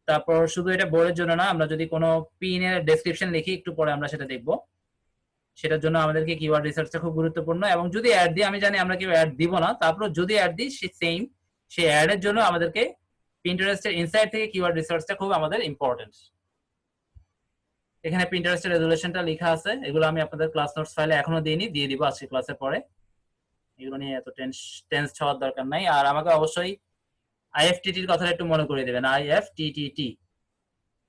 তারপর শুধু এটা বোর্ডের জন্য না, আমরা যদি কোনো পিনের ডেসক্রিপশন লিখি একটু পরে আমরা সেটা দেখবো, সেটার জন্য আমাদেরকে কিওয়ার্ড রিসার্চটা খুব গুরুত্বপূর্ণ। এবং যদি অ্যাড দিই, আমি জানি আমরা কেউ অ্যাড দিব না, তারপর যদি অ্যাড দিই সেম সেই অ্যাড এর জন্য আমাদেরকে পিন্টারেস্টের ইনসাইড থেকে কিওয়ার্ড রিসার্চটা খুব আমাদের ইম্পর্টেন্ট। এখানে পিন্টারেস্টের রেজুলেশনটা লেখা আছে, এগুলো আমি আপনাদের ক্লাস নোটস ফাইলে এখনো দিইনি, দিয়ে দিব আজকে ক্লাসের পরে। এগুলো নিয়ে এত টেন্স হওয়ার দরকার নাই। আর আমাকে অবশ্যই আইএফটিটির কথাটা একটু মনে করে দেবেন, আইএফটিটিটি,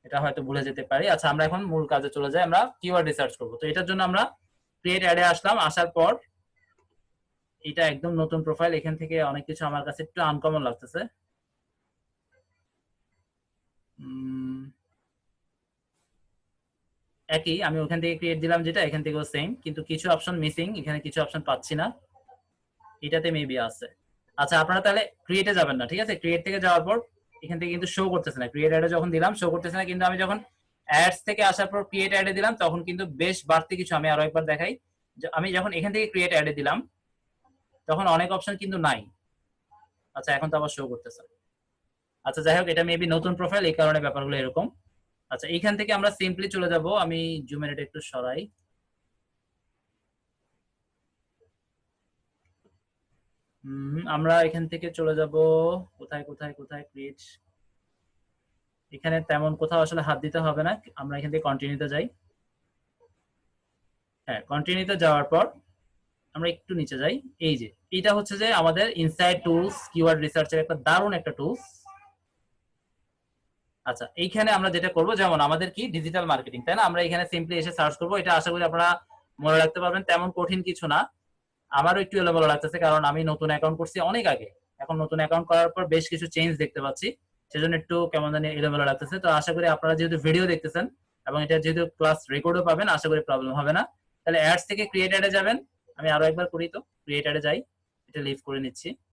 এটা হয়তো ভুলে যেতে পারি। আচ্ছা, আমরা এখন মূল কাজে চলে যাই, আমরা কিওয়ার্ড রিসার্চ করব। তো এটার জন্য আমরা ক্রিয়েট অ্যাডে আসলাম, আসার পর এটা একদম নতুন প্রোফাইল, এখান থেকে অনেক কিছু আমার কাছে একটু আনকমন লাগতেছে। একই, আমি ওখান থেকে ক্রিয়েট দিলাম যেটা, এখান থেকেও সেম, কিন্তু কিছু অপশন মিসিং, এখানে কিছু অপশন পাচ্ছি না, এটাতে মেবি আছে। আচ্ছা, আপনারা তাহলে ক্রিয়েটে যাবেন না, ঠিক আছে? ক্রিয়েট থেকে যাওয়ার পর এখান থেকে কিন্তু শো করতেছে না, ক্রিয়েট অ্যাডে যখন দিলাম শো করতেছে না, কিন্তু আমি যখন অ্যাডস থেকে আসার পর ক্রিয়েট অ্যাডে দিলাম তখন কিন্তু বেশ বাড়তি কিছু, আমি আরো একবার দেখাই। আমি যখন এখান থেকে ক্রিয়েট অ্যাডে দিলাম তখন অনেক অপশন কিন্তু নাই। আচ্ছা, এখন তো আবার শো করতেছে। আচ্ছা, যাই হোক, এটা মেবি নতুন প্রোফাইল, এই কারণে ব্যাপারগুলো এরকম। আচ্ছা, এইখান থেকে আমরা সিম্পলি চলে যাব, আমি জুমের এটা একটু সরাই। আমরা এখান থেকে চলে যাব কোথায় কোথায় কোথায় ক্রিয়েট, এখানে তেমন কোথাও আসলে হাত দিতে হবে না, আমরা এখান থেকে কন্টিনিউতে যাই। হ্যাঁ, কন্টিনিউতে যাওয়ার পর আমরা একটু নিচে যাই। এই যে এটা হচ্ছে যে আমাদের ইনসাইড টুলস কিওয়ার্ড রিসার্চের একটা দারুণ একটা টুলস। আচ্ছা, এইখানে আমরা যেটা করব, যেমন আমাদের কি ডিজিটাল মার্কেটিং, তাই না? আমরা এখানে সিম্পলি এসে সার্চ করব, এটা আশা করি আপনারা মনে রাখতে পারবেন, তেমন কঠিন কিছু না। আমারও একটু এলোমেলো লাগতেছে কারণ আমি নতুন অ্যাকাউন্ট করছি অনেক আগে, এখন নতুন অ্যাকাউন্ট করার পর বেশ কিছু চেঞ্জ দেখতে পাচ্ছি, সেজন্য একটু কেমন জানি এলোমেলো লাগতেছে। তো আশা করি আপনারা যেহেতু ভিডিও দেখতেছেন এবং এটা যেহেতু ক্লাস রেকর্ডও পাবেন, আশা করি প্রবলেম হবে না। তাহলে অ্যাডস থেকে ক্রিয়েট অ্যাডে যাবেন, আমি আরো একবার করি, তো ক্রিয়েট অ্যাডে যাই, এটা লিভ করে নিচ্ছি।